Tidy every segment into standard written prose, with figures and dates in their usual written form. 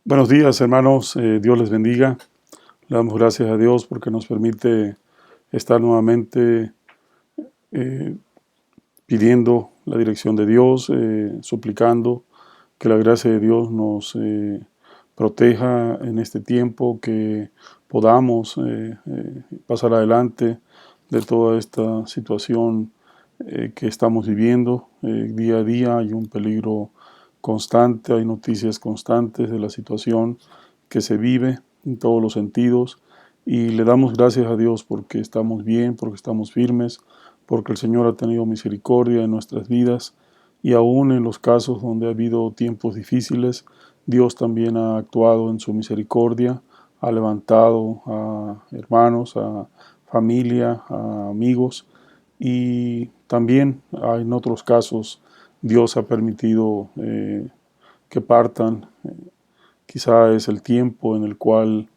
Buenos días, hermanos. Dios les bendiga. Le damos gracias a Dios porque nos permite estar nuevamente eh, pidiendo la dirección de Dios, suplicando que la gracia de Dios nos proteja en este tiempo, que podamos pasar adelante de toda esta situación que estamos viviendo. Día a día hay un peligro constante, hay noticias constantes de la situación que se vive en todos los sentidos y le damos gracias a Dios porque estamos bien, porque estamos firmes, porque el Señor ha tenido misericordia en nuestras vidas y aún en los casos donde ha habido tiempos difíciles, Dios también ha actuado en su misericordia, ha levantado a hermanos, a familia, a amigos y también en otros casos Dios ha permitido que partan. Quizá es el tiempo en el cual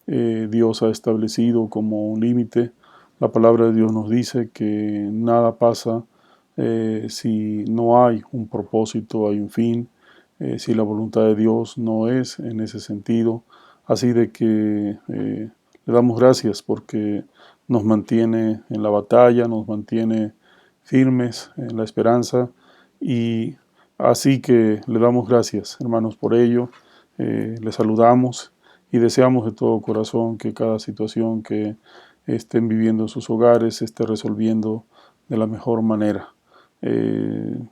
Dios ha establecido como un límite. La palabra de Dios nos dice que nada pasa si no hay un propósito, hay un fin, si la voluntad de Dios no es en ese sentido. Así de que le damos gracias porque nos mantiene en la batalla, nos mantiene firmes en la esperanza y así que le damos gracias, hermanos, por ello. Les saludamos y deseamos de todo corazón que cada situación que estén viviendo en sus hogares se esté resolviendo de la mejor manera.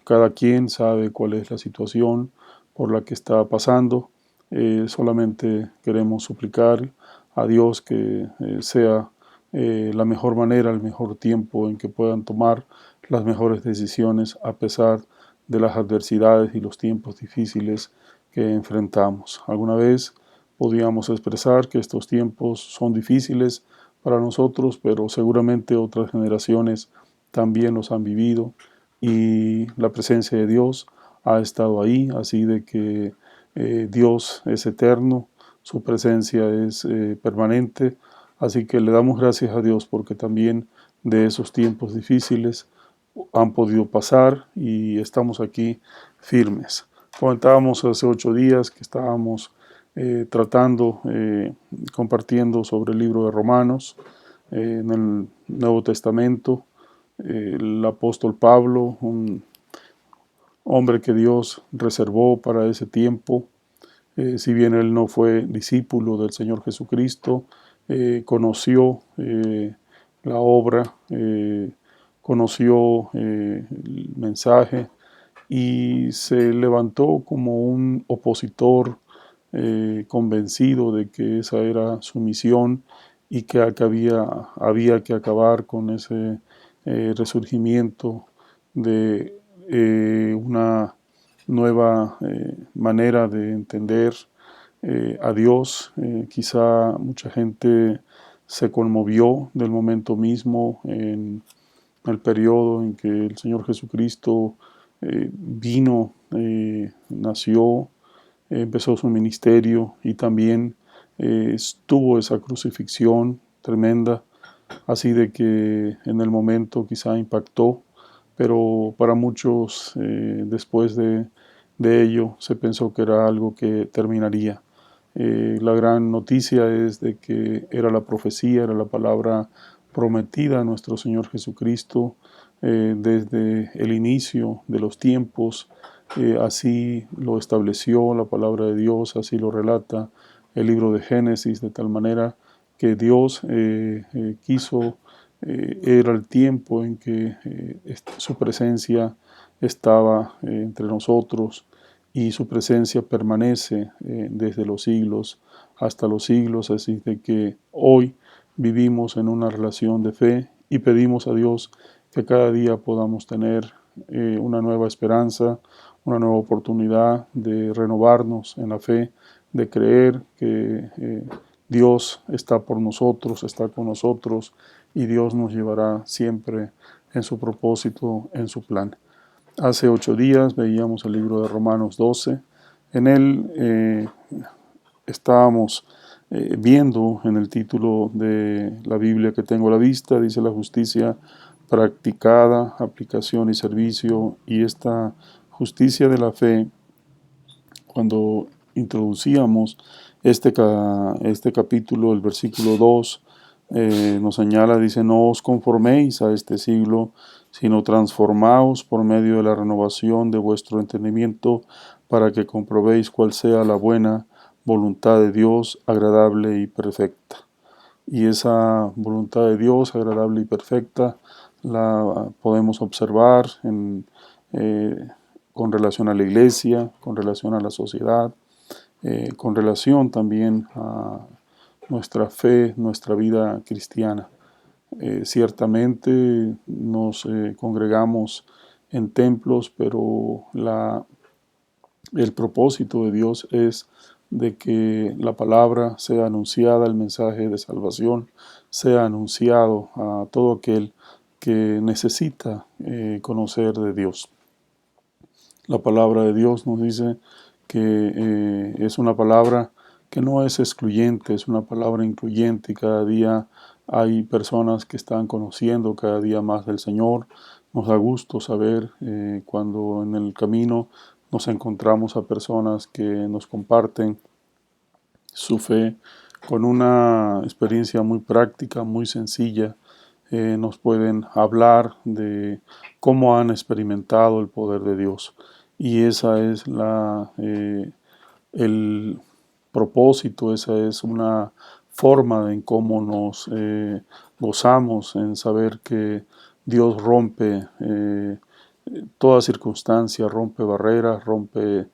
Cada quien sabe cuál es la situación por la que está pasando. Solamente queremos suplicar a Dios que sea la mejor manera, el mejor tiempo en que puedan tomar las mejores decisiones a pesar de las adversidades y los tiempos difíciles que enfrentamos. Alguna vez podíamos expresar que estos tiempos son difíciles para nosotros, pero seguramente otras generaciones también los han vivido y la presencia de Dios ha estado ahí, así de que Dios es eterno, su presencia es permanente, así que le damos gracias a Dios porque también de esos tiempos difíciles han podido pasar y estamos aquí firmes. Comentábamos hace 8 días que estábamos compartiendo sobre el libro de Romanos, en el Nuevo Testamento. El apóstol Pablo, un hombre que Dios reservó para ese tiempo, si bien él no fue discípulo del Señor Jesucristo, conoció la obra, conoció el mensaje y se levantó como un opositor convencido de que esa era su misión y que había que acabar con ese resurgimiento de una nueva manera de entender a Dios. Quizá mucha gente se conmovió del momento mismo en el periodo en que el Señor Jesucristo vino, nació, empezó su ministerio y también estuvo esa crucifixión tremenda, así de que en el momento quizá impactó, pero para muchos después de ello se pensó que era algo que terminaría. La gran noticia es de que era la profecía, era la palabra prometida a nuestro Señor Jesucristo desde el inicio de los tiempos. Así lo estableció la palabra de Dios, así lo relata el libro de Génesis, de tal manera que Dios quiso, era el tiempo en que su presencia estaba entre nosotros y su presencia permanece desde los siglos hasta los siglos, así de que hoy vivimos en una relación de fe y pedimos a Dios que cada día podamos tener una nueva esperanza, una nueva oportunidad de renovarnos en la fe, de creer que Dios está por nosotros, está con nosotros y Dios nos llevará siempre en su propósito, en su plan. Hace 8 días veíamos el libro de Romanos 12. En él estábamos viendo en el título de la Biblia que tengo a la vista, dice la justicia practicada, aplicación y servicio, y esta justicia de la fe, cuando introducíamos este capítulo, el versículo 2, nos señala, dice, no os conforméis a este siglo, sino transformaos por medio de la renovación de vuestro entendimiento, para que comprobéis cuál sea la buena voluntad de Dios, agradable y perfecta. Y esa voluntad de Dios, agradable y perfecta, la podemos observar con relación a la iglesia, con relación a la sociedad, con relación también a nuestra fe, nuestra vida cristiana. Ciertamente nos congregamos en templos, pero el propósito de Dios es de que la palabra sea anunciada, el mensaje de salvación sea anunciado a todo aquel que necesita conocer de Dios. La palabra de Dios nos dice que es una palabra que no es excluyente, es una palabra incluyente, y cada día hay personas que están conociendo cada día más del Señor. Nos da gusto saber cuando en el camino nos encontramos a personas que nos comparten su fe con una experiencia muy práctica, muy sencilla. Nos pueden hablar de cómo han experimentado el poder de Dios. Y esa es el propósito, esa es una forma en cómo nos gozamos en saber que Dios rompe toda circunstancia, rompe barreras, rompe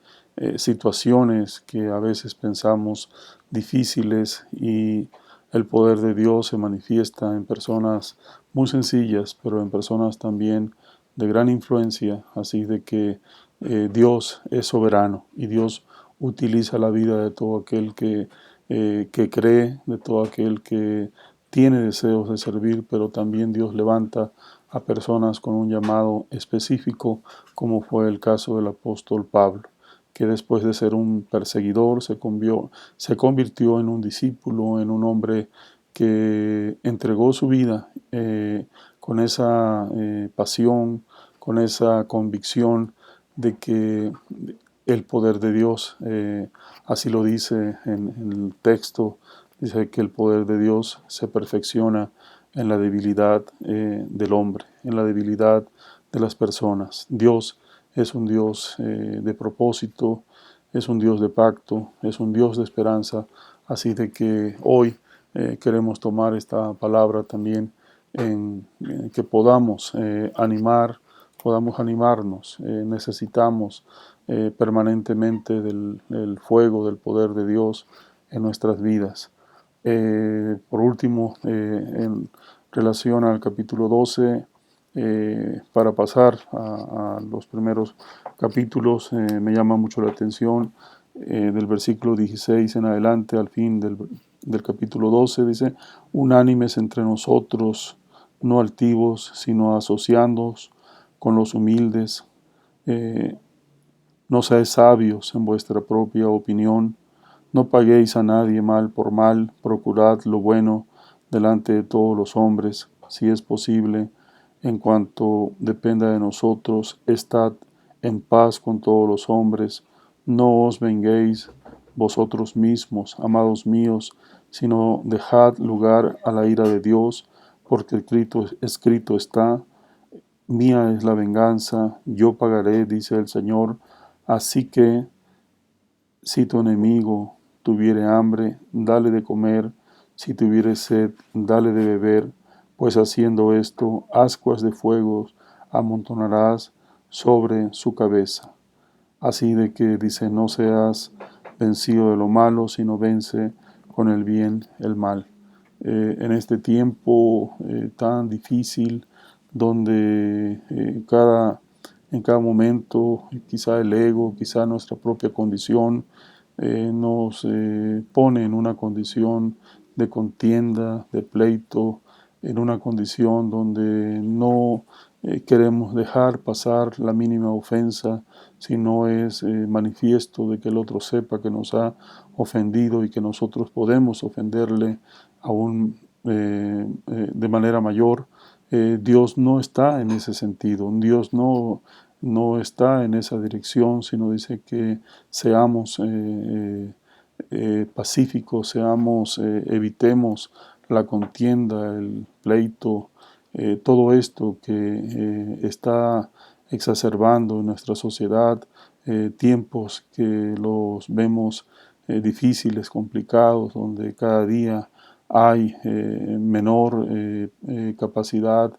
situaciones que a veces pensamos difíciles, y el poder de Dios se manifiesta en personas muy sencillas, pero en personas también de gran influencia, así de que Dios es soberano y Dios utiliza la vida de todo aquel que cree, de todo aquel que tiene deseos de servir, pero también Dios levanta a personas con un llamado específico, como fue el caso del apóstol Pablo, que después de ser un perseguidor se convirtió en un discípulo, en un hombre que entregó su vida con esa pasión, con esa convicción de que el poder de Dios, así lo dice en el texto, dice que el poder de Dios se perfecciona en la debilidad del hombre, en la debilidad de las personas. Dios es un Dios de propósito, es un Dios de pacto, es un Dios de esperanza, así de que hoy queremos tomar esta palabra también en que podamos podamos animarnos. Necesitamos permanentemente del fuego, del poder de Dios en nuestras vidas. Por último, en relación al capítulo 12, para pasar a los primeros capítulos, me llama mucho la atención del versículo 16 en adelante, al fin del capítulo 12, dice, unánimes entre nosotros, no altivos, sino asociándoos con los humildes. No seáis sabios en vuestra propia opinión, no paguéis a nadie mal por mal, procurad lo bueno delante de todos los hombres, si es posible, en cuanto dependa de nosotros, estad en paz con todos los hombres, no os venguéis vosotros mismos, amados míos, sino dejad lugar a la ira de Dios, porque escrito está, mía es la venganza, yo pagaré, dice el Señor. Así que, si tu enemigo tuviere hambre, dale de comer; si tuviere sed, dale de beber; pues haciendo esto, ascuas de fuego amontonarás sobre su cabeza. Así de que dice, no seas vencido de lo malo, sino vence con el bien el mal. En este tiempo tan difícil, donde en cada momento, quizá el ego, quizá nuestra propia condición, nos pone en una condición de contienda, de pleito, en una condición donde no queremos dejar pasar la mínima ofensa, si no es manifiesto de que el otro sepa que nos ha ofendido y que nosotros podemos ofenderle aún de manera mayor. Dios no está en ese sentido. Dios no no está en esa dirección, sino dice que seamos pacíficos, evitemos la contienda, el pleito, todo esto que está exacerbando en nuestra sociedad, tiempos que los vemos difíciles, complicados, donde cada día hay menor capacidad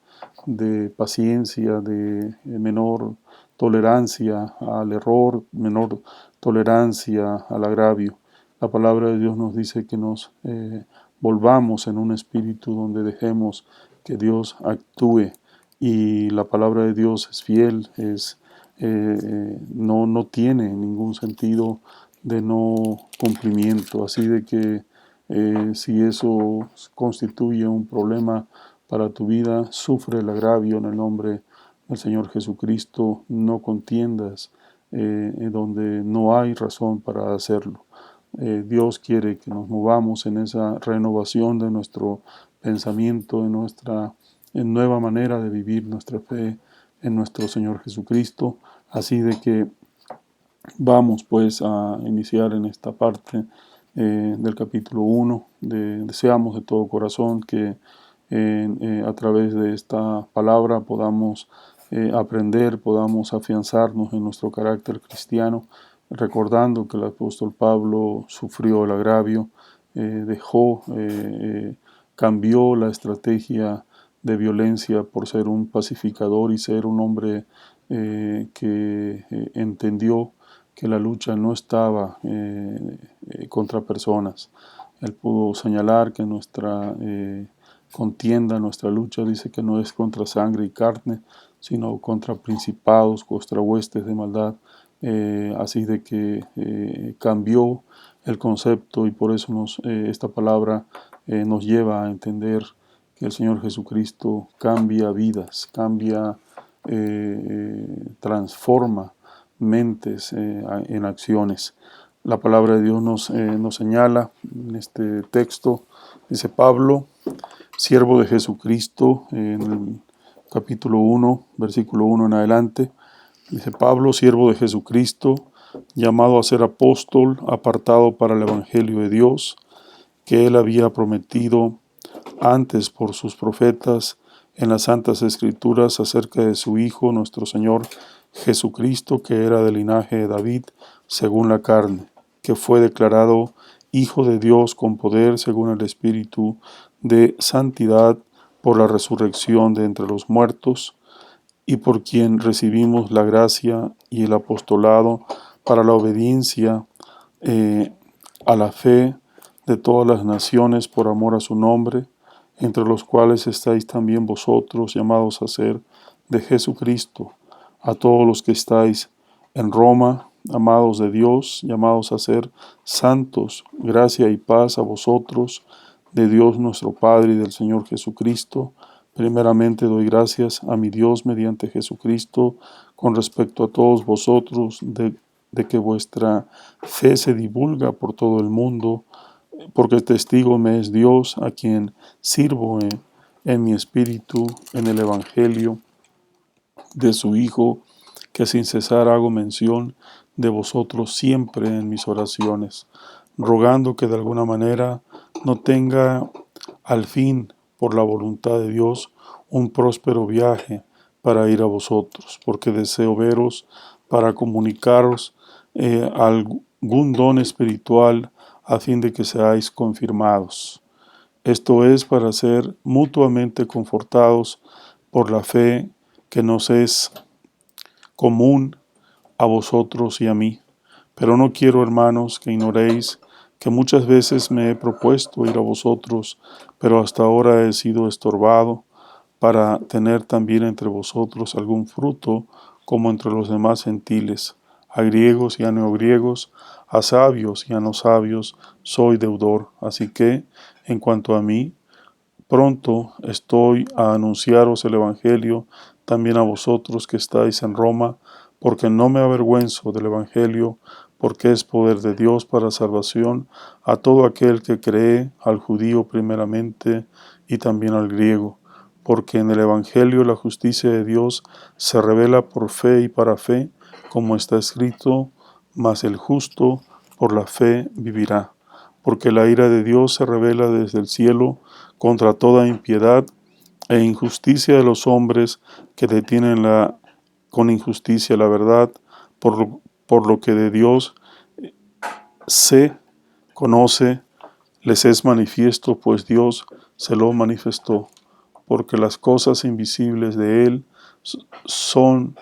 de paciencia, de menor tolerancia al error, menor tolerancia al agravio. La palabra de Dios nos dice que nos volvamos en un espíritu donde dejemos que Dios actúe, y la palabra de Dios es fiel, no tiene ningún sentido de no cumplimiento. Así de que si eso constituye un problema para tu vida, sufre el agravio en el nombre del Señor Jesucristo. No contiendas donde no hay razón para hacerlo. Dios quiere que nos movamos en esa renovación de nuestro pensamiento, en nueva manera de vivir nuestra fe en nuestro Señor Jesucristo. Así de que vamos pues a iniciar en esta parte del capítulo 1. Deseamos de todo corazón que a través de esta palabra podamos aprender, podamos afianzarnos en nuestro carácter cristiano, recordando que el apóstol Pablo sufrió el agravio, cambió la estrategia de violencia por ser un pacificador y ser un hombre que entendió que la lucha no estaba contra personas. Él pudo señalar que nuestra contienda, nuestra lucha, dice que no es contra sangre y carne, sino contra principados, contra huestes de maldad. Así de que cambió el concepto, y por eso esta palabra nos lleva a entender que el Señor Jesucristo cambia vidas, transforma mentes en acciones. La palabra de Dios nos señala en este texto, dice Pablo, siervo de Jesucristo, en el capítulo 1, versículo 1 en adelante, dice Pablo, siervo de Jesucristo, llamado a ser apóstol, apartado para el evangelio de Dios, que él había prometido antes por sus profetas en las santas escrituras acerca de su Hijo, nuestro Señor Jesucristo, que era del linaje de David, según la carne, que fue declarado Hijo de Dios con poder, según el Espíritu de santidad, por la resurrección de entre los muertos, y por quien recibimos la gracia y el apostolado para la obediencia a la fe de todas las naciones por amor a su nombre, entre los cuales estáis también vosotros, llamados a ser de Jesucristo, a todos los que estáis en Roma, amados de Dios, llamados a ser santos, gracia y paz a vosotros, de Dios nuestro Padre y del Señor Jesucristo. Primeramente doy gracias a mi Dios mediante Jesucristo con respecto a todos vosotros, de que vuestra fe se divulga por todo el mundo, porque testigo me es Dios, a quien sirvo en mi espíritu, en el Evangelio de su Hijo, que sin cesar hago mención de vosotros siempre en mis oraciones, rogando que de alguna manera no tenga al fin, por la voluntad de Dios, un próspero viaje para ir a vosotros, porque deseo veros para comunicaros algún don espiritual a fin de que seáis confirmados. Esto es para ser mutuamente confortados por la fe que nos es común a vosotros y a mí. Pero no quiero, hermanos, que ignoréis que muchas veces me he propuesto ir a vosotros, pero hasta ahora he sido estorbado, para tener también entre vosotros algún fruto, como entre los demás gentiles. A griegos y a neogriegos, a sabios y a no sabios, soy deudor. Así que, en cuanto a mí, pronto estoy a anunciaros el Evangelio también a vosotros que estáis en Roma, porque no me avergüenzo del Evangelio, porque es poder de Dios para salvación a todo aquel que cree, al judío primeramente y también al griego, porque en el Evangelio la justicia de Dios se revela por fe y para fe, como está escrito, mas el justo por la fe vivirá. Porque la ira de Dios se revela desde el cielo contra toda impiedad e injusticia de los hombres que detienen con injusticia la verdad, por lo que de Dios se conoce, les es manifiesto, pues Dios se lo manifestó, porque las cosas invisibles de Él son,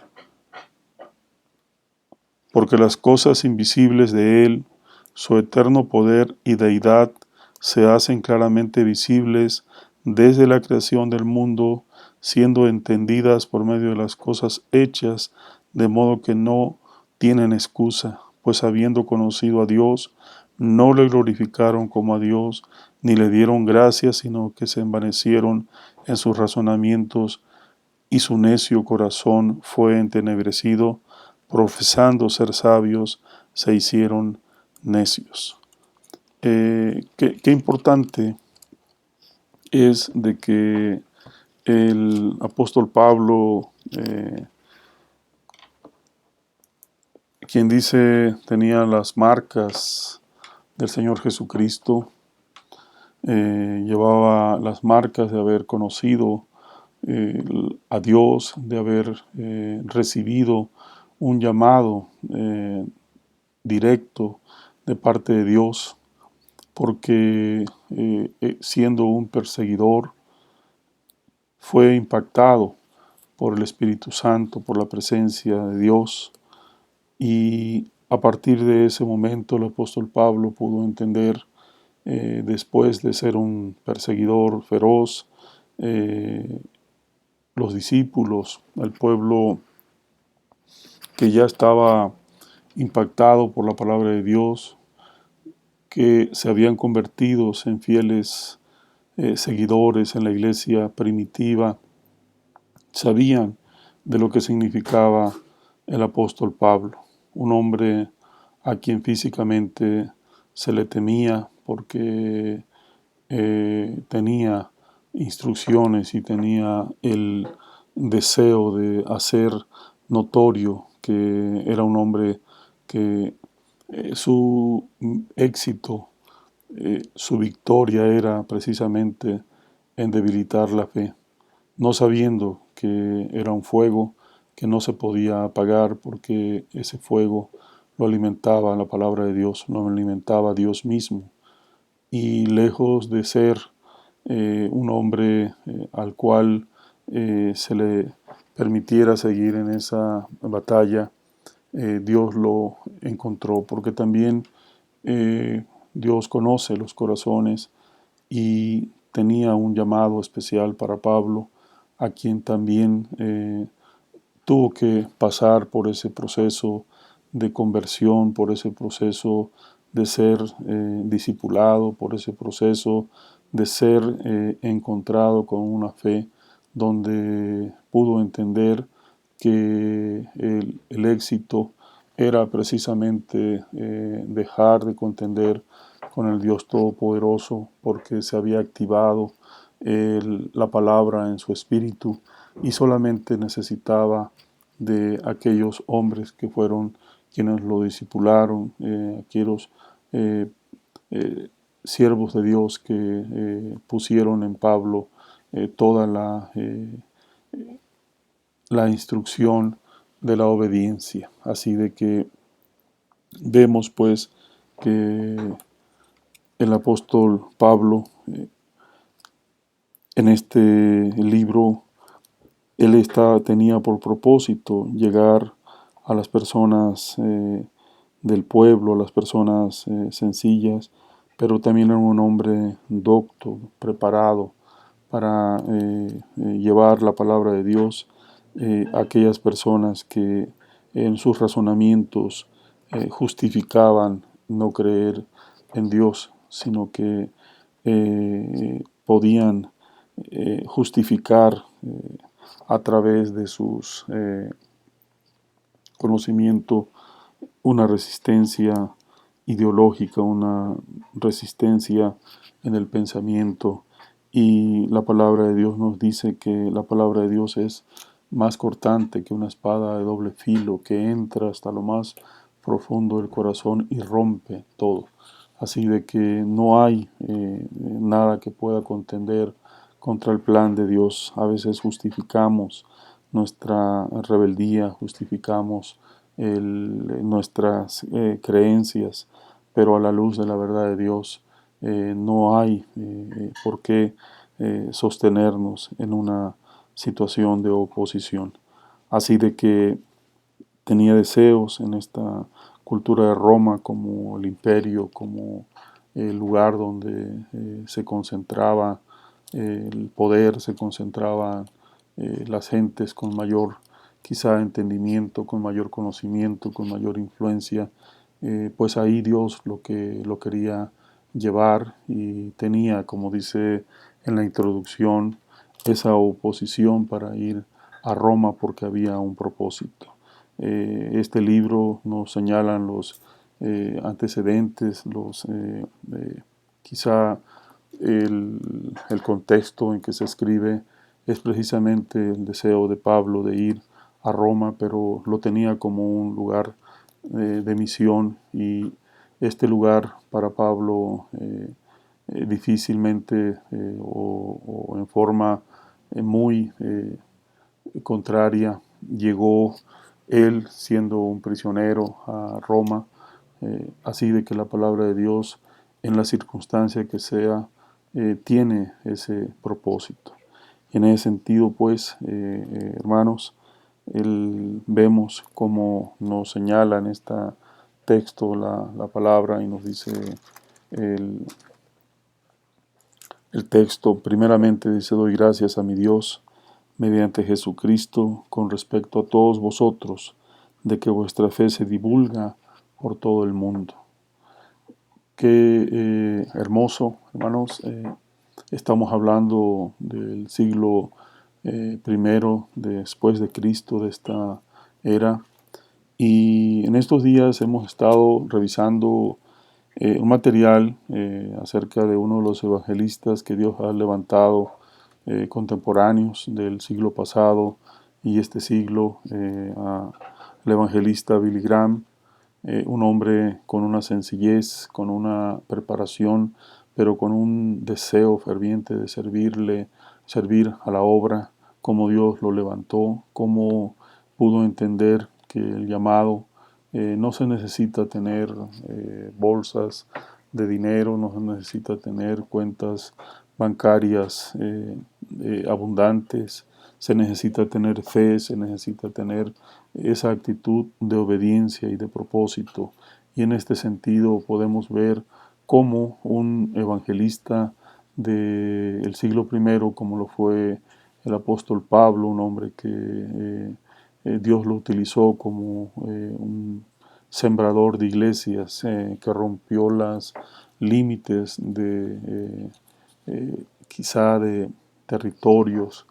porque las cosas invisibles de Él, su eterno poder y deidad, se hacen claramente visibles desde la creación del mundo, siendo entendidas por medio de las cosas hechas, de modo que no tienen excusa, pues habiendo conocido a Dios, no le glorificaron como a Dios, ni le dieron gracias, sino que se envanecieron en sus razonamientos, y su necio corazón fue entenebrecido, profesando ser sabios, se hicieron necios. Qué importante es de que el apóstol Pablo, quien dice tenía las marcas del Señor Jesucristo, llevaba las marcas de haber conocido a Dios, de haber recibido un llamado directo de parte de Dios, porque siendo un perseguidor fue impactado por el Espíritu Santo, por la presencia de Dios, y a partir de ese momento el apóstol Pablo pudo entender, después de ser un perseguidor feroz, los discípulos, el pueblo que ya estaba impactado por la palabra de Dios, que se habían convertido en fieles seguidores en la iglesia primitiva, sabían de lo que significaba el apóstol Pablo, un hombre a quien físicamente se le temía porque tenía instrucciones y tenía el deseo de hacer notorio que era un hombre que su éxito, su victoria era precisamente en debilitar la fe, no sabiendo que era un fuego que no se podía apagar porque ese fuego lo alimentaba la palabra de Dios, lo alimentaba Dios mismo. Y lejos de ser un hombre al cual se le permitiera seguir en esa batalla, Dios lo encontró, porque también Dios conoce los corazones y tenía un llamado especial para Pablo, a quien también tuvo que pasar por ese proceso de conversión, por ese proceso de ser discipulado, por ese proceso de ser encontrado con una fe donde pudo entender que el éxito era precisamente dejar de contender con el Dios Todopoderoso, porque se había activado la palabra en su espíritu y solamente necesitaba de aquellos hombres que fueron quienes lo discipularon, aquellos eh, eh, siervos de Dios que pusieron en Pablo toda la instrucción de la obediencia. Así de que vemos pues que el apóstol Pablo en este libro él tenía por propósito llegar a las personas del pueblo, a las personas sencillas, pero también era un hombre docto, preparado para llevar la palabra de Dios a aquellas personas que en sus razonamientos justificaban no creer en Dios, sino que podían justificar a través de sus conocimiento una resistencia ideológica, una resistencia en el pensamiento Y la palabra de Dios nos dice que la palabra de Dios es más cortante que una espada de doble filo, que entra hasta lo más profundo del corazón y rompe todo. Así de que no hay nada que pueda contender contra el plan de Dios. A veces justificamos nuestra rebeldía, justificamos nuestras creencias, pero a la luz de la verdad de Dios no hay por qué sostenernos en una situación de oposición. Así de que tenía deseos en esta cultura de Roma como el imperio, como el lugar donde se concentraba el poder, se concentraban las gentes con mayor quizá entendimiento, con mayor conocimiento, con mayor influencia, pues ahí Dios lo quería llevar y tenía, como dice en la introducción, esa oposición para ir a Roma porque había un propósito. Este libro nos señalan los antecedentes, quizá el contexto en que se escribe es precisamente el deseo de Pablo de ir a Roma, pero lo tenía como un lugar de misión y este lugar para Pablo difícilmente o en forma muy contraria llegó él siendo un prisionero a Roma, así de que la palabra de Dios en la circunstancia que sea tiene ese propósito. Y en ese sentido, pues, hermanos, vemos cómo nos señala en este texto la palabra y nos dice el, el texto, primeramente dice, doy gracias a mi Dios mediante Jesucristo con respecto a todos vosotros, de que vuestra fe se divulga por todo el mundo. Qué hermoso, hermanos. Estamos hablando del siglo primero después de Cristo, de esta era. Y en estos días hemos estado revisando un material acerca de uno de los evangelistas que Dios ha levantado contemporáneos del siglo pasado y este siglo, el evangelista Billy Graham, un hombre con una sencillez, con una preparación, pero con un deseo ferviente de servir a la obra, como Dios lo levantó, cómo pudo entender que el llamado no se necesita tener bolsas de dinero, no se necesita tener cuentas bancarias abundantes, se necesita tener fe, se necesita tener esa actitud de obediencia y de propósito. Y en este sentido podemos ver cómo un evangelista del siglo I, como lo fue el apóstol Pablo, un hombre que Dios lo utilizó como un sembrador de iglesias, que rompió los límites quizá de territorios,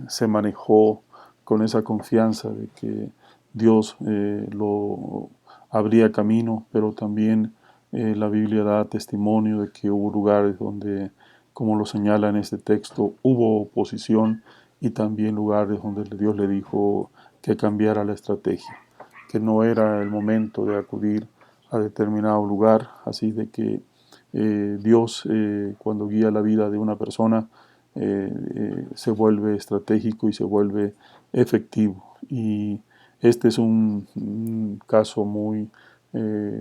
se manejó con esa confianza de que Dios lo abría camino, pero también la Biblia da testimonio de que hubo lugares donde, como lo señala en este texto, hubo oposición y también lugares donde Dios le dijo que cambiara la estrategia, que no era el momento de acudir a determinado lugar, así de que Dios cuando guía la vida de una persona se vuelve estratégico y se vuelve efectivo. Y este es un caso muy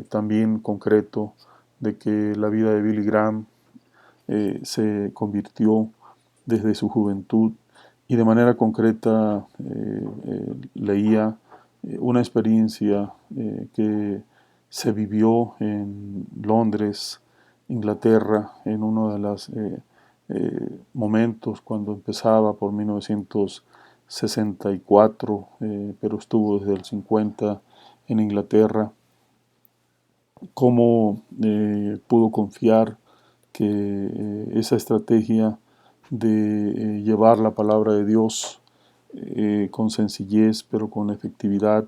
también concreto de que la vida de Billy Graham se convirtió desde su juventud y de manera concreta leía una experiencia que se vivió en Londres, Inglaterra, en uno de los momentos cuando empezaba por 1964, pero estuvo desde el 50 en Inglaterra, cómo pudo confiar que esa estrategia de llevar la palabra de Dios con sencillez pero con efectividad,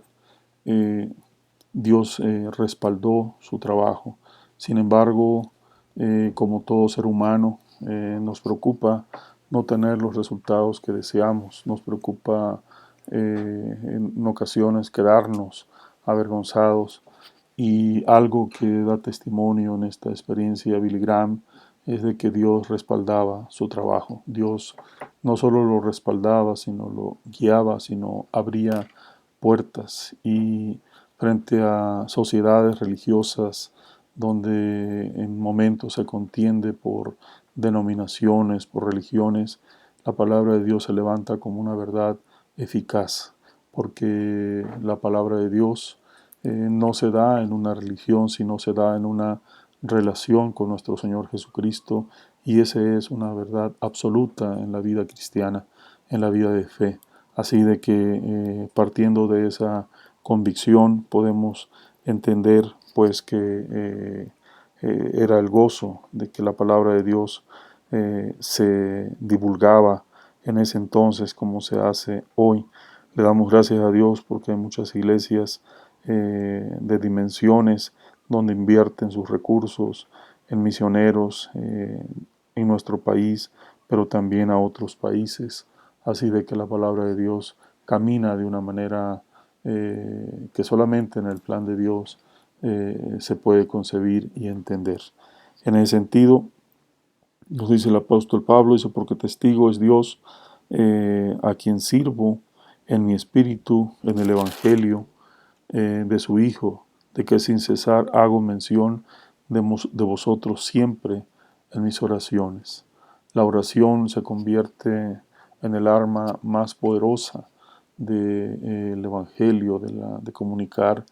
Dios respaldó su trabajo. Sin embargo, como todo ser humano, nos preocupa no tener los resultados que deseamos, nos preocupa en ocasiones quedarnos avergonzados. Y algo que da testimonio en esta experiencia de Billy Graham es de que Dios respaldaba su trabajo. Dios no solo lo respaldaba, sino lo guiaba, sino abría puertas. Y frente a sociedades religiosas donde en momentos se contiende por denominaciones, por religiones, la palabra de Dios se levanta como una verdad eficaz, porque la palabra de Dios no se da en una religión, sino se da en una relación con nuestro Señor Jesucristo, y esa es una verdad absoluta en la vida cristiana, en la vida de fe. Así de que partiendo de esa convicción podemos entender pues que era el gozo de que la palabra de Dios se divulgaba en ese entonces como se hace hoy. Le damos gracias a Dios porque hay muchas iglesias de dimensiones donde invierten sus recursos en misioneros en nuestro país, pero también a otros países. Así de que la palabra de Dios camina de una manera que solamente en el plan de Dios se puede concebir y entender. En ese sentido, nos dice el apóstol Pablo, dice, porque testigo es Dios a quien sirvo en mi espíritu, en el Evangelio de su Hijo, de que sin cesar hago mención de vosotros siempre en mis oraciones. La oración se convierte en el arma más poderosa del Evangelio, de comunicar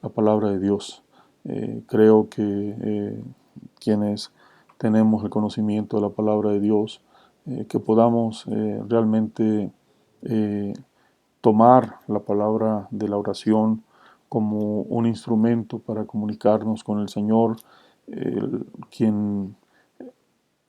la palabra de Dios. Creo que quienes tenemos el conocimiento de la palabra de Dios, que podamos realmente tomar la palabra de la oración como un instrumento para comunicarnos con el Señor, quien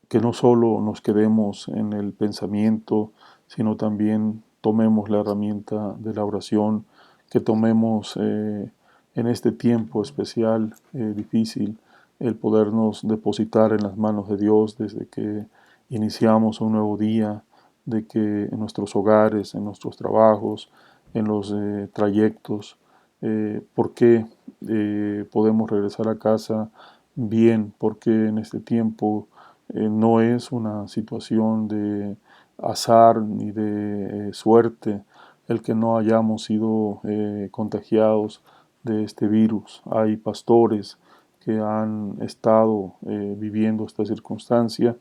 que no solo nos quedemos en el pensamiento, sino también tomemos la herramienta de la oración, que tomemos en este tiempo especial, difícil, el podernos depositar en las manos de Dios desde que iniciamos un nuevo día, de que en nuestros hogares, en nuestros trabajos, en los trayectos, por qué podemos regresar a casa bien, porque en este tiempo no es una situación de azar ni de suerte el que no hayamos sido contagiados de este virus. Hay pastores que han estado viviendo esta circunstancia,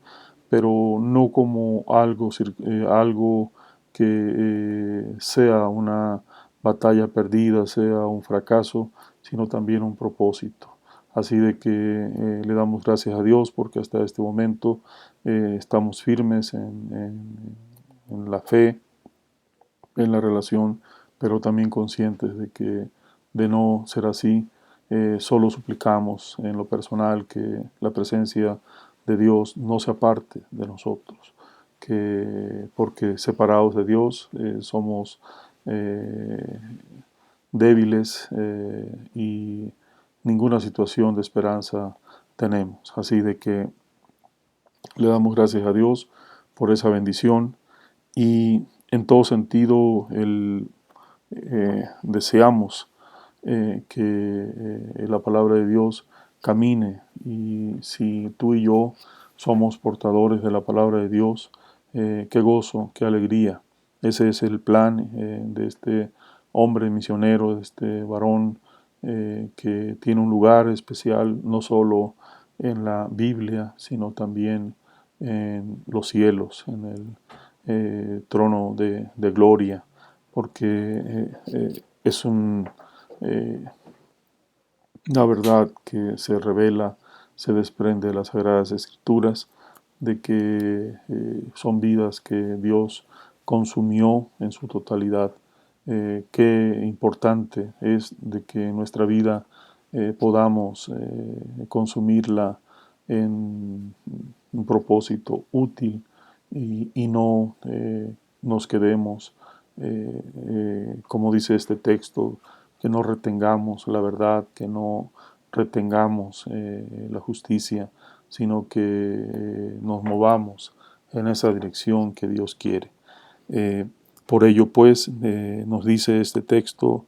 pero no como algo que sea una batalla perdida, sea un fracaso, sino también un propósito. Así de que le damos gracias a Dios porque hasta este momento estamos firmes en la fe, en la relación, pero también conscientes de que de no ser así, solo suplicamos en lo personal que la presencia de Dios no se aparte de nosotros, que porque separados de Dios somos eh, débiles y ninguna situación de esperanza tenemos. Así de que le damos gracias a Dios por esa bendición y en todo sentido deseamos que la palabra de Dios camine, y si tú y yo somos portadores de la palabra de Dios, qué gozo, qué alegría. Ese es el plan de este hombre misionero, de este varón que tiene un lugar especial no solo en la Biblia, sino también en los cielos, en el trono de gloria, porque es una verdad que se revela, se desprende de las Sagradas Escrituras, de que son vidas que Dios consumió en su totalidad. Qué importante es de que nuestra vida podamos consumirla en un propósito útil y no nos quedemos, como dice este texto, que no retengamos la verdad, que no retengamos la justicia, sino que nos movamos en esa dirección que Dios quiere. Por ello, pues, nos dice este texto,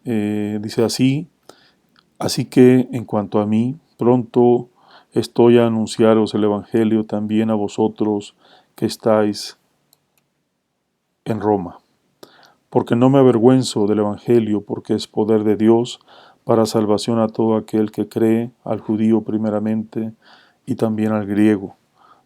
dice así que en cuanto a mí, pronto estoy a anunciaros el Evangelio también a vosotros que estáis en Roma. Porque no me avergüenzo del Evangelio, porque es poder de Dios para salvación a todo aquel que cree, al judío primeramente y también al griego.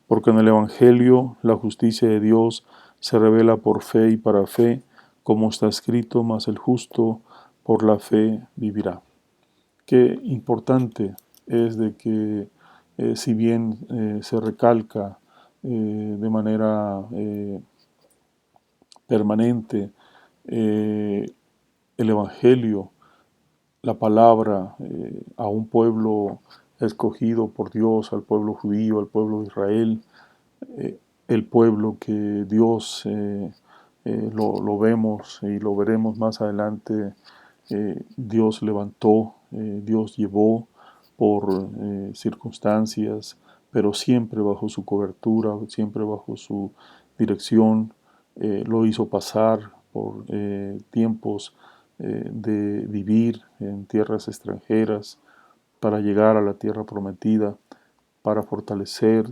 Porque en el Evangelio la justicia de Dios se revela por fe y para fe, como está escrito, mas el justo por la fe vivirá. Qué importante es de que si bien se recalca de manera permanente el Evangelio, la palabra a un pueblo escogido por Dios, al pueblo judío, al pueblo de Israel, el pueblo que Dios lo vemos y lo veremos más adelante, Dios levantó, Dios llevó por circunstancias, pero siempre bajo su cobertura, siempre bajo su dirección, lo hizo pasar por tiempos de vivir en tierras extranjeras para llegar a la tierra prometida, para fortalecer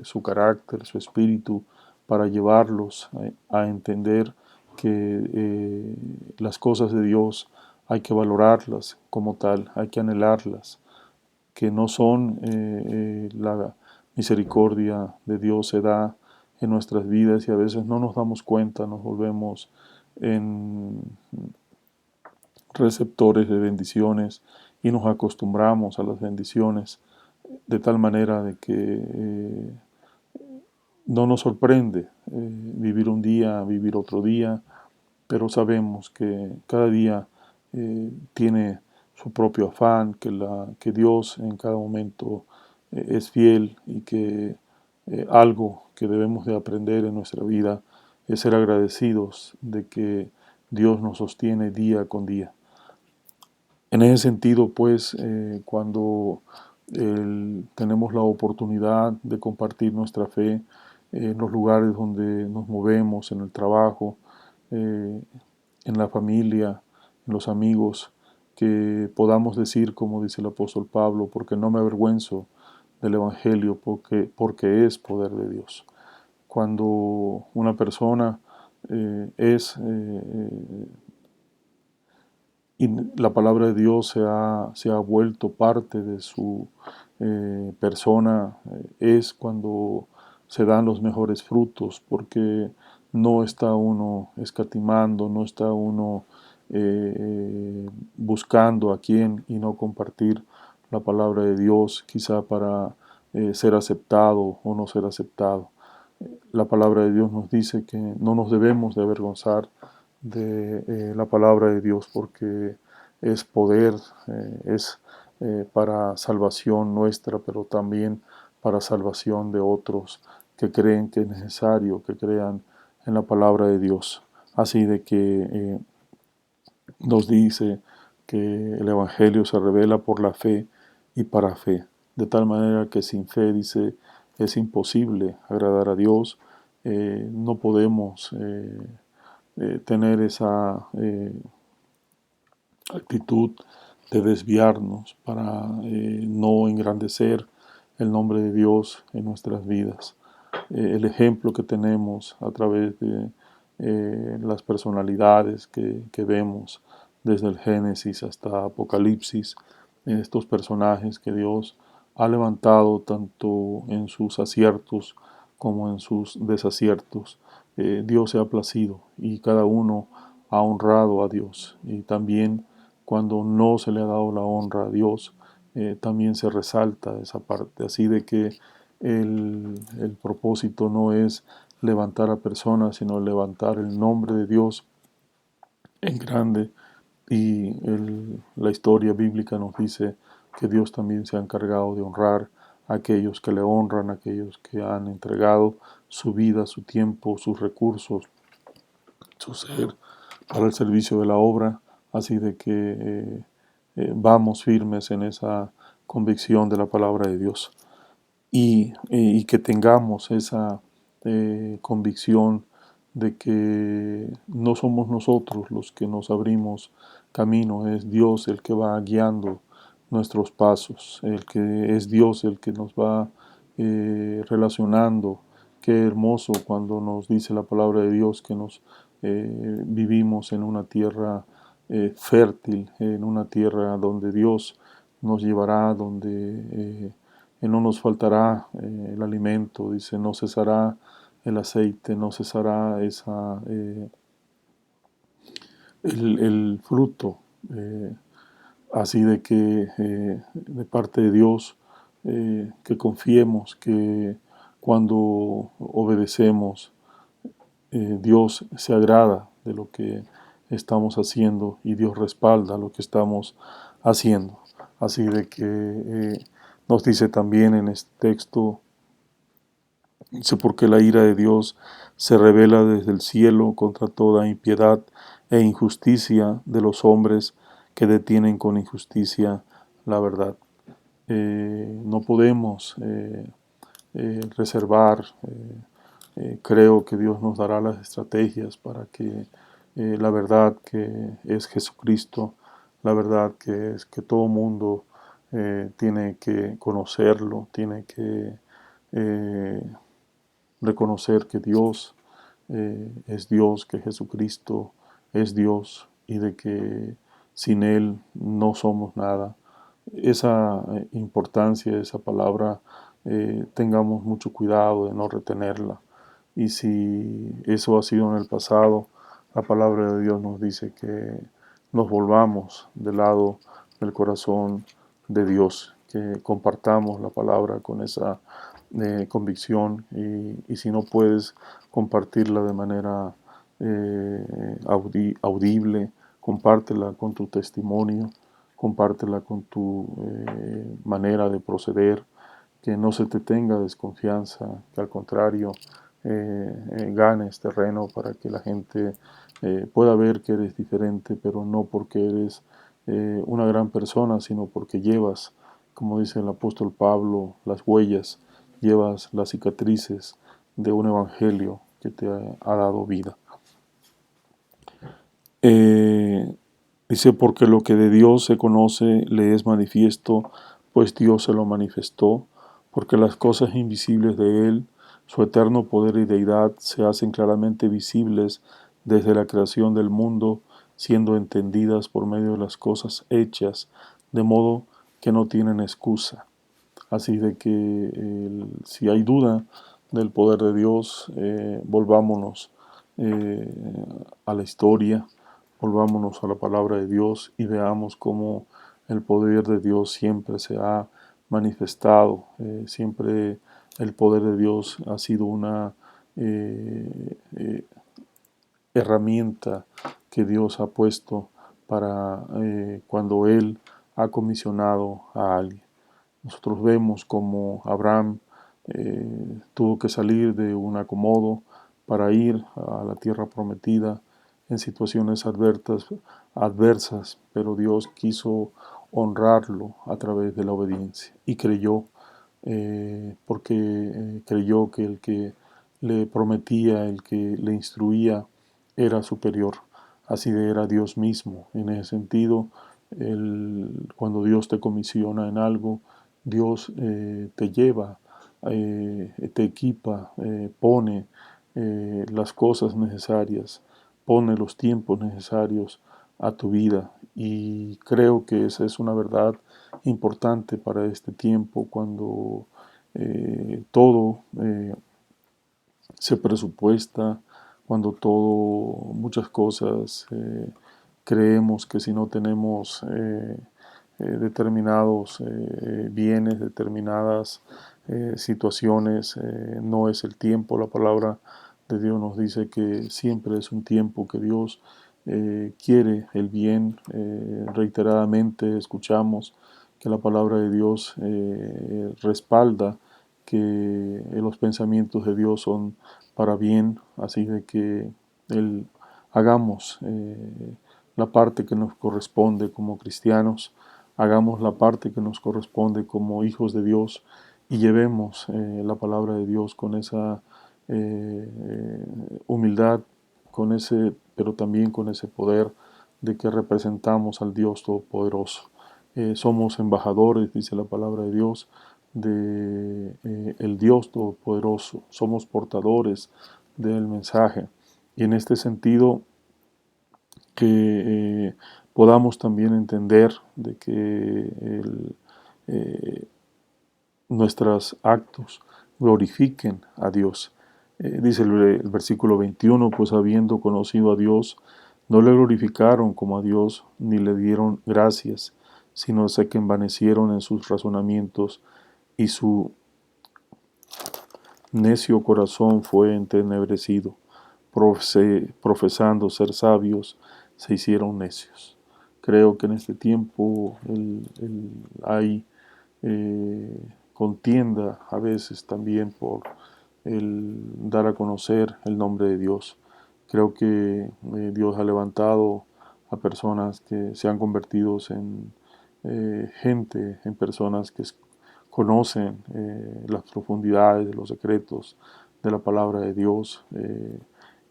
su carácter, su espíritu, para llevarlos a entender que las cosas de Dios hay que valorarlas como tal, hay que anhelarlas, que no son la misericordia de Dios se da en nuestras vidas y a veces no nos damos cuenta, nos volvemos en receptores de bendiciones y nos acostumbramos a las bendiciones de tal manera de que no nos sorprende vivir un día, vivir otro día, pero sabemos que cada día tiene su propio afán, que Dios en cada momento es fiel y que algo que debemos de aprender en nuestra vida es ser agradecidos de que Dios nos sostiene día con día. En ese sentido, pues, cuando tenemos la oportunidad de compartir nuestra fe en los lugares donde nos movemos, en el trabajo, en la familia, en los amigos, que podamos decir, como dice el apóstol Pablo, porque no me avergüenzo del Evangelio, porque es poder de Dios. Cuando una persona y la palabra de Dios se ha vuelto parte de su persona, es cuando se dan los mejores frutos, porque no está uno escatimando, no está uno buscando a quién y no compartir la palabra de Dios, quizá para ser aceptado o no ser aceptado. La palabra de Dios nos dice que no nos debemos de avergonzar de la palabra de Dios porque es poder, es para salvación nuestra, pero también para salvación de otros que creen que es necesario que crean en la palabra de Dios. Así de que nos dice que el Evangelio se revela por la fe y para fe, de tal manera que sin fe, dice, es imposible agradar a Dios, no podemos tener esa actitud de desviarnos para no engrandecer el nombre de Dios en nuestras vidas. El ejemplo que tenemos a través de las personalidades que vemos desde el Génesis hasta Apocalipsis, estos personajes que Dios ha levantado tanto en sus aciertos como en sus desaciertos. Dios se ha placido y cada uno ha honrado a Dios. Y también cuando no se le ha dado la honra a Dios, también se resalta esa parte. Así de que el propósito no es levantar a personas, sino levantar el nombre de Dios en grande. Y la historia bíblica nos dice que Dios también se ha encargado de honrar a aquellos que le honran, a aquellos que han entregado su vida, su tiempo, sus recursos, su ser para el servicio de la obra. Así de que vamos firmes en esa convicción de la palabra de Dios. y que tengamos esa convicción de que no somos nosotros los que nos abrimos camino, es Dios el que va guiando nuestros pasos, el que es Dios el que nos va relacionando. Qué hermoso cuando nos dice la palabra de Dios que nos vivimos en una tierra fértil, en una tierra donde Dios nos llevará, donde no nos faltará el alimento, dice, no cesará el aceite, no cesará el fruto. Así de que de parte de Dios, que confiemos que cuando obedecemos, Dios se agrada de lo que estamos haciendo y Dios respalda lo que estamos haciendo. Así de que nos dice también en este texto, dice, porque la ira de Dios se revela desde el cielo contra toda impiedad e injusticia de los hombres que detienen con injusticia la verdad. No podemos reservar, creo que Dios nos dará las estrategias para que la verdad que es Jesucristo, la verdad que es que todo mundo tiene que conocerlo, tiene que eh, reconocer que Dios es Dios, que Jesucristo es Dios y de que sin Él no somos nada. Esa importancia, esa palabra, tengamos mucho cuidado de no retenerla. Y si eso ha sido en el pasado, la palabra de Dios nos dice que nos volvamos del lado del corazón de Dios, que compartamos la palabra con esa convicción y si no puedes compartirla de manera audible, compártela con tu testimonio, compártela con tu manera de proceder, que no se te tenga desconfianza, que al contrario ganes terreno para que la gente pueda ver que eres diferente, pero no porque eres una gran persona, sino porque llevas, como dice el apóstol Pablo, las huellas, llevas las cicatrices de un evangelio que te ha dado vida. Eh, Dice, porque lo que de Dios se conoce le es manifiesto, pues Dios se lo manifestó, porque las cosas invisibles de Él, su eterno poder y deidad, se hacen claramente visibles desde la creación del mundo, siendo entendidas por medio de las cosas hechas, de modo que no tienen excusa. Así de que si hay duda del poder de Dios, volvámonos a la historia, volvámonos a la palabra de Dios y veamos cómo el poder de Dios siempre se ha manifestado, siempre el poder de Dios ha sido una herramienta que Dios ha puesto para cuando Él ha comisionado a alguien. Nosotros vemos como Abraham tuvo que salir de un acomodo para ir a la tierra prometida en situaciones adversas, pero Dios quiso honrarlo a través de la obediencia y creyó, porque creyó que el que le prometía, el que le instruía, era superior. Así era Dios mismo. En ese sentido, cuando Dios te comisiona en algo, Dios te lleva, te equipa, pone las cosas necesarias, pone los tiempos necesarios a tu vida. Y creo que esa es una verdad importante para este tiempo, cuando todo se presupuesta, cuando todo, muchas cosas, creemos que si no tenemos determinados bienes, determinadas situaciones, no es el tiempo. La palabra de Dios nos dice que siempre es un tiempo que Dios quiere el bien. Reiteradamente escuchamos que la palabra de Dios respalda que los pensamientos de Dios son para bien, así de que hagamos la parte que nos corresponde como cristianos, hagamos la parte que nos corresponde como hijos de Dios y llevemos la palabra de Dios con esa humildad, pero también con ese poder de que representamos al Dios Todopoderoso. Somos embajadores, dice la palabra de Dios, de el Dios Todopoderoso. Somos portadores del mensaje. Y en este sentido, que podamos también entender de que nuestros actos glorifiquen a Dios. Dice el versículo 21, pues habiendo conocido a Dios, no le glorificaron como a Dios, ni le dieron gracias, sino se que envanecieron en sus razonamientos, y su necio corazón fue entenebrecido. Profesando ser sabios, se hicieron necios. Creo que en este tiempo hay contienda a veces también por el dar a conocer el nombre de Dios. Creo que Dios ha levantado a personas que se han convertido en gente, en personas que conocen las profundidades de los secretos de la palabra de Dios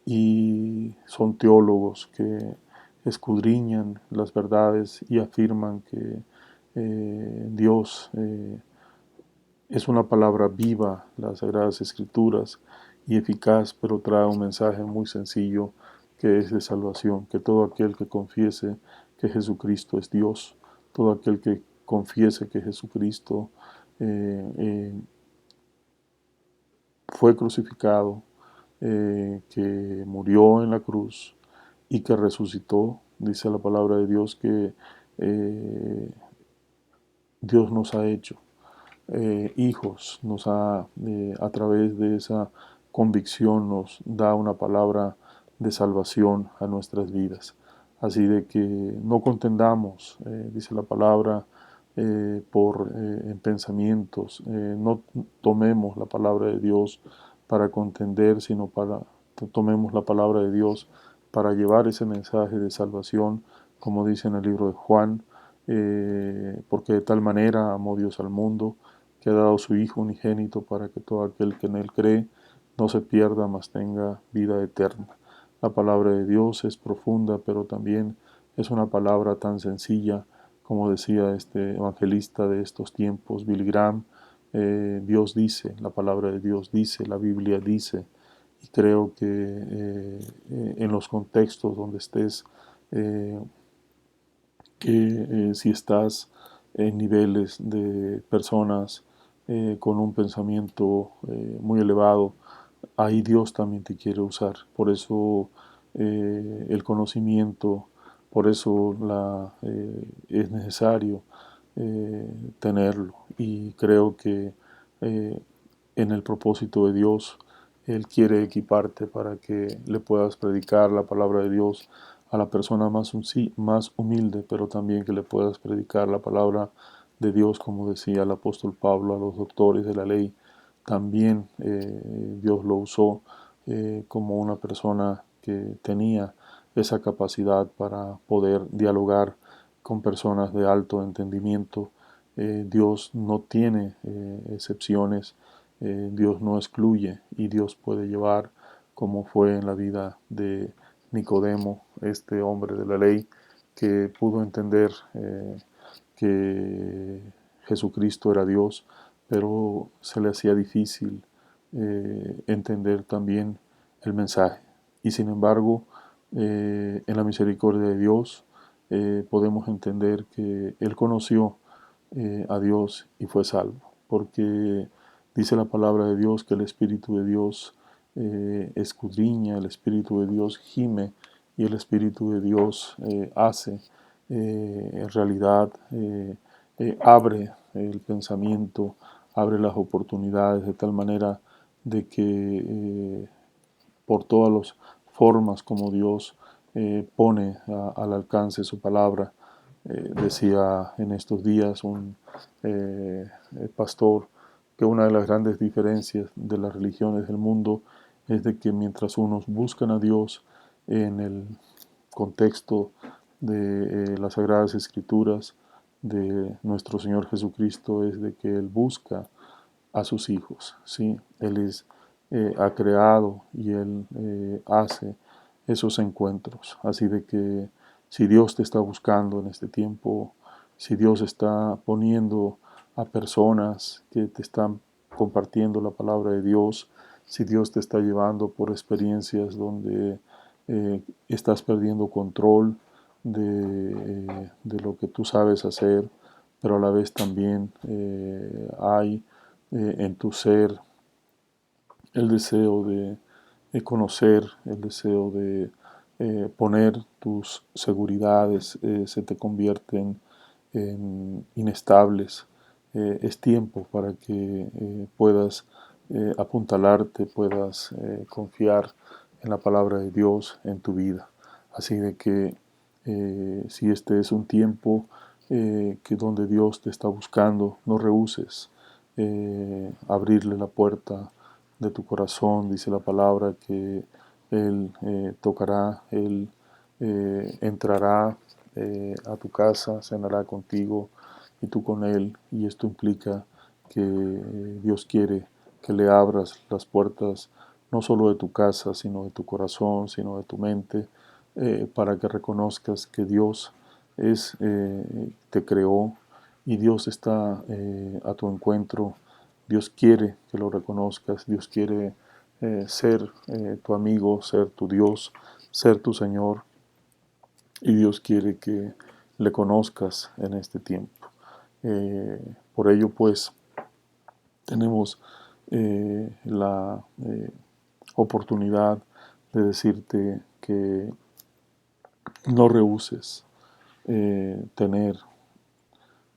y son teólogos que escudriñan las verdades y afirman que Dios es una palabra viva, las Sagradas Escrituras, y eficaz, pero trae un mensaje muy sencillo que es de salvación, que todo aquel que confiese que Jesucristo es Dios, todo aquel que confiese que Jesucristo fue crucificado, que murió en la cruz y que resucitó, dice la palabra de Dios que Dios nos ha hecho hijos, a través de esa convicción nos da una palabra de salvación a nuestras vidas. Así de que no contendamos, dice la palabra, en pensamientos, no tomemos la palabra de Dios para contender, sino tomemos la palabra de Dios para llevar ese mensaje de salvación, como dice en el libro de Juan, porque de tal manera amó Dios al mundo, que ha dado su Hijo unigénito para que todo aquel que en Él cree no se pierda, mas tenga vida eterna. La palabra de Dios es profunda, pero también es una palabra tan sencilla, como decía este evangelista de estos tiempos, Billy Graham. Dios dice, la palabra de Dios dice, la Biblia dice, y creo que en los contextos donde estés, que si estás en niveles de personas con un pensamiento muy elevado, ahí Dios también te quiere usar. Por eso el conocimiento, por eso es necesario tenerlo. Y creo que eh, en el propósito de Dios, Él quiere equiparte para que le puedas predicar la palabra de Dios a la persona más humilde, pero también que le puedas predicar la palabra de Dios, como decía el apóstol Pablo, a los doctores de la ley. También Dios lo usó como una persona que tenía esa capacidad para poder dialogar con personas de alto entendimiento. Dios no tiene excepciones, Dios no excluye, y Dios puede llevar, como fue en la vida de Nicodemo, este hombre de la ley, que pudo entender que Jesucristo era Dios, pero se le hacía difícil entender también el mensaje. Y sin embargo, en la misericordia de Dios, podemos entender que Él conoció a Dios y fue salvo, porque dice la palabra de Dios que el Espíritu de Dios escudriña, el Espíritu de Dios gime y el Espíritu de Dios hace en realidad, abre el pensamiento, abre las oportunidades de tal manera de que por todas las formas como Dios pone al alcance su palabra. Decía en estos días un pastor que una de las grandes diferencias de las religiones del mundo es de que mientras unos buscan a Dios en el contexto de las Sagradas Escrituras de nuestro Señor Jesucristo, es de que Él busca a sus hijos, ¿sí? Ha creado y Él hace esos encuentros. Así de que si Dios te está buscando en este tiempo, si Dios está poniendo a personas que te están compartiendo la palabra de Dios, si Dios te está llevando por experiencias donde estás perdiendo control de lo que tú sabes hacer, pero a la vez también hay en tu ser el deseo de conocer, el deseo de poner tus seguridades, se te convierten en inestables. Es tiempo para que puedas apuntalarte, puedas confiar en la palabra de Dios en tu vida. Así de que si este es un tiempo que donde Dios te está buscando, no rehuses abrirle la puerta de tu corazón. Dice la palabra que Él tocará, Él entrará a tu casa, cenará contigo y tú con Él. Y esto implica que Dios quiere que le abras las puertas no solo de tu casa, sino de tu corazón, sino de tu mente, para que reconozcas que Dios te creó y Dios está a tu encuentro. Dios quiere que lo reconozcas, Dios quiere ser tu amigo, ser tu Dios, ser tu Señor, y Dios quiere que le conozcas en este tiempo. Por ello, pues, tenemos la oportunidad de decirte que no rehuses tener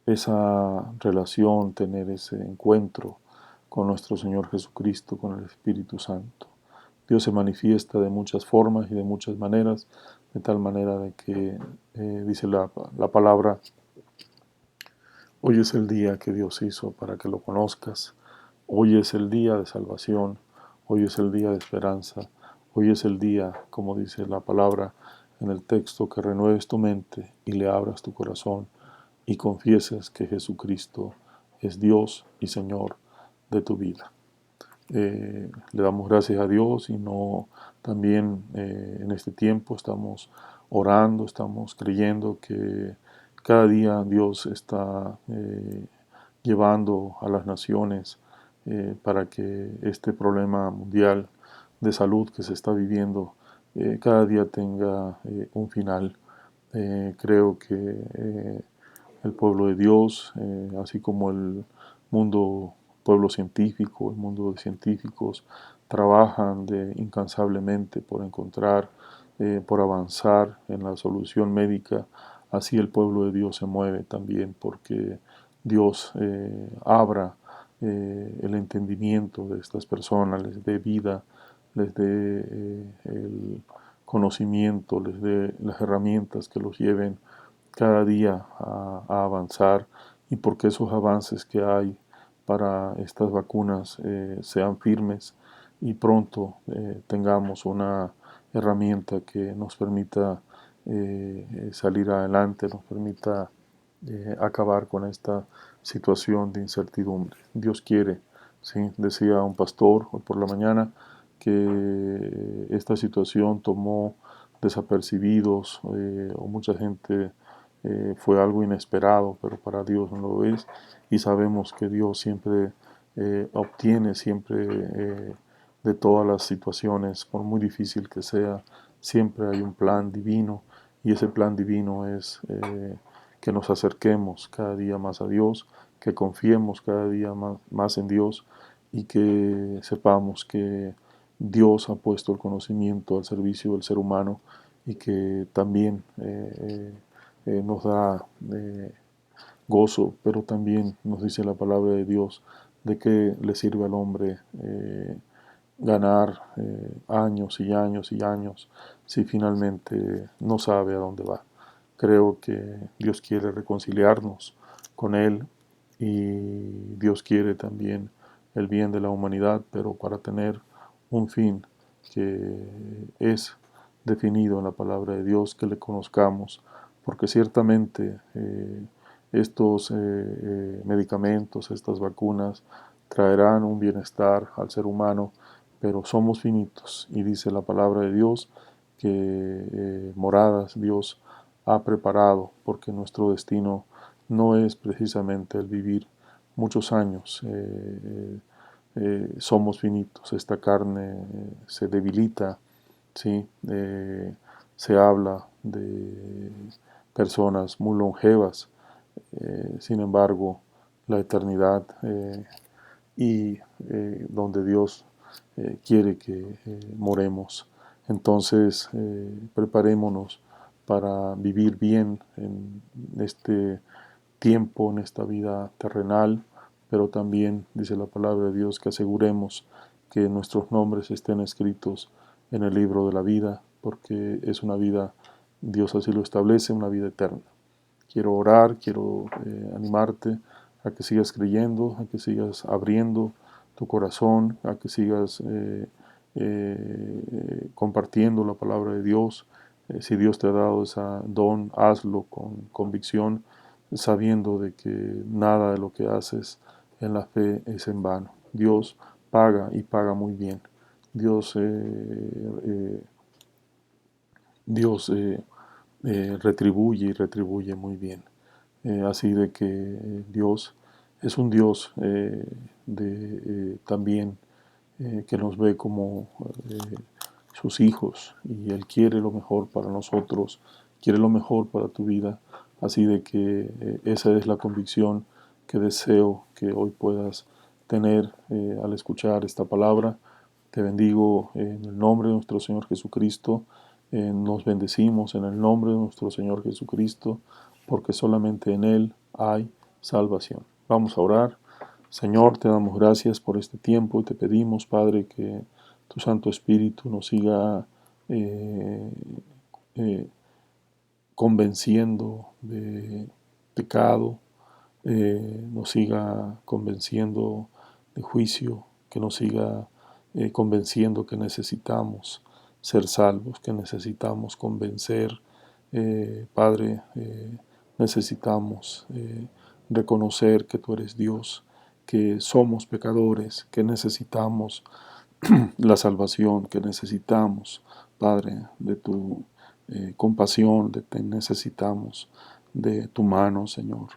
esa relación, tener ese encuentro con nuestro Señor Jesucristo, con el Espíritu Santo. Dios se manifiesta de muchas formas y de muchas maneras, de tal manera de que dice la palabra: hoy es el día que Dios hizo para que lo conozcas, hoy es el día de salvación, hoy es el día de esperanza, hoy es el día, como dice la palabra en el texto, que renueves tu mente y le abras tu corazón y confieses que Jesucristo es Dios y Señor de tu vida. Le damos gracias a Dios y también en este tiempo estamos orando, estamos creyendo que cada día Dios está llevando a las naciones para que este problema mundial de salud que se está viviendo cada día tenga un final. Creo que el pueblo de Dios, así como el pueblo científico, el mundo de científicos, trabajan incansablemente por encontrar, por avanzar en la solución médica. Así el pueblo de Dios se mueve también porque Dios abra el entendimiento de estas personas, les dé vida, les dé el conocimiento, les dé las herramientas que los lleven cada día a avanzar, y porque esos avances que hay para estas vacunas sean firmes y pronto tengamos una herramienta que nos permita salir adelante, nos permita acabar con esta situación de incertidumbre. Dios quiere, ¿sí? Decía un pastor hoy por la mañana que esta situación tomó desapercibidos o mucha gente fue algo inesperado, pero para Dios no lo es, y sabemos que Dios siempre obtiene, siempre de todas las situaciones, por muy difícil que sea, siempre hay un plan divino, y ese plan divino es que nos acerquemos cada día más a Dios, que confiemos cada día más en Dios, y que sepamos que Dios ha puesto el conocimiento al servicio del ser humano, y que también nos da gozo, pero también nos dice la palabra de Dios de que le sirve al hombre ganar años y años y años si finalmente no sabe a dónde va. Creo que Dios quiere reconciliarnos con Él, y Dios quiere también el bien de la humanidad, pero para tener un fin que es definido en la palabra de Dios, que le conozcamos, porque ciertamente estos medicamentos, estas vacunas, traerán un bienestar al ser humano, pero somos finitos y dice la palabra de Dios que moradas Dios ha preparado, porque nuestro destino no es precisamente el vivir muchos años. Somos finitos, esta carne se debilita, ¿sí? Se habla de personas muy longevas, sin embargo, la eternidad y donde Dios quiere que moremos. Entonces, preparémonos para vivir bien en este tiempo, en esta vida terrenal, pero también dice la palabra de Dios que aseguremos que nuestros nombres estén escritos en el libro de la vida, porque es una vida, Dios así lo establece, una vida eterna. Quiero orar, quiero animarte a que sigas creyendo, a que sigas abriendo tu corazón, a que sigas compartiendo la palabra de Dios. Si Dios te ha dado ese don, hazlo con convicción, sabiendo de que nada de lo que haces en la fe es en vano. Dios paga y paga muy bien. Dios, retribuye y retribuye muy bien. Así de que Dios es un Dios también que nos ve como sus hijos y Él quiere lo mejor para nosotros, quiere lo mejor para tu vida. Así de que esa es la convicción que deseo que hoy puedas tener al escuchar esta palabra. Te bendigo en el nombre de nuestro Señor Jesucristo. Nos bendecimos en el nombre de nuestro Señor Jesucristo, porque solamente en Él hay salvación. Vamos a orar. Señor, te damos gracias por este tiempo y te pedimos, Padre, que tu Santo Espíritu nos siga eh, convenciendo de pecado, nos siga convenciendo de juicio, que nos siga convenciendo que necesitamos ser salvos, que necesitamos convencer, Padre, necesitamos reconocer que tú eres Dios, que somos pecadores, que necesitamos la salvación, que necesitamos, Padre, de tu compasión, necesitamos de tu mano, Señor.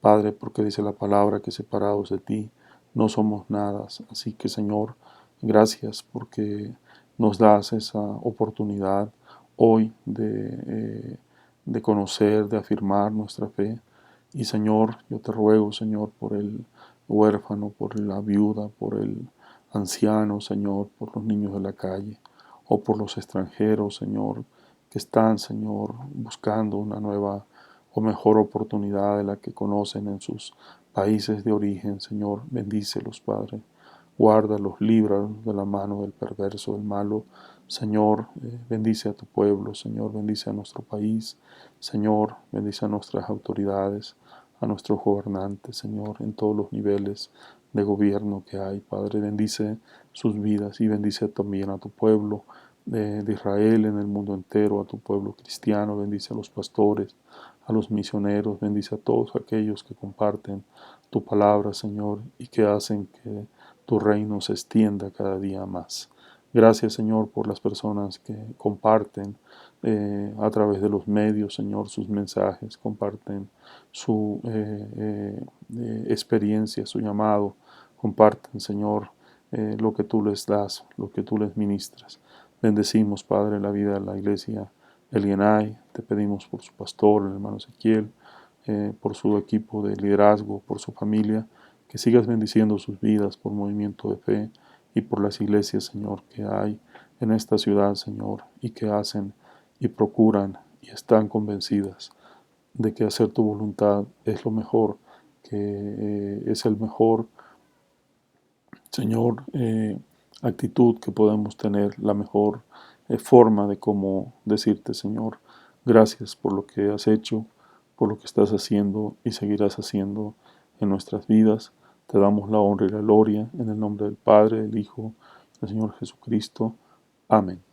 Padre, porque dice la palabra que separados de ti no somos nada. Así que, Señor, gracias porque nos das esa oportunidad hoy de conocer, de afirmar nuestra fe. Y, Señor, yo te ruego, Señor, por el huérfano, por la viuda, por el anciano, Señor, por los niños de la calle o por los extranjeros, Señor, que están, Señor, buscando una nueva o mejor oportunidad de la que conocen en sus países de origen. Señor, bendícelos, Padre. Guárdalos, líbralos de la mano del perverso, del malo. Señor, bendice a tu pueblo. Señor, bendice a nuestro país. Señor, bendice a nuestras autoridades, a nuestros gobernantes, Señor, en todos los niveles de gobierno que hay. Padre, bendice sus vidas y bendice también a tu pueblo de Israel en el mundo entero, a tu pueblo cristiano. Bendice a los pastores, a los misioneros, bendice a todos aquellos que comparten tu palabra, Señor, y que hacen que tu reino se extienda cada día más. Gracias, Señor, por las personas que comparten a través de los medios, Señor, sus mensajes, comparten su experiencia, su llamado, comparten, Señor, lo que tú les das, lo que tú les ministras. Bendecimos, Padre, la vida de la iglesia Elienay. Te pedimos por su pastor, el hermano Ezequiel, por su equipo de liderazgo, por su familia, que sigas bendiciendo sus vidas por movimiento de fe y por las iglesias, Señor, que hay en esta ciudad, Señor, y que hacen y procuran y están convencidas de que hacer tu voluntad es lo mejor, que es el mejor, Señor, actitud que podemos tener, la mejor forma de cómo decirte, Señor, gracias por lo que has hecho, por lo que estás haciendo y seguirás haciendo en nuestras vidas. Te damos la honra y la gloria en el nombre del Padre, del Hijo, del Señor Jesucristo. Amén.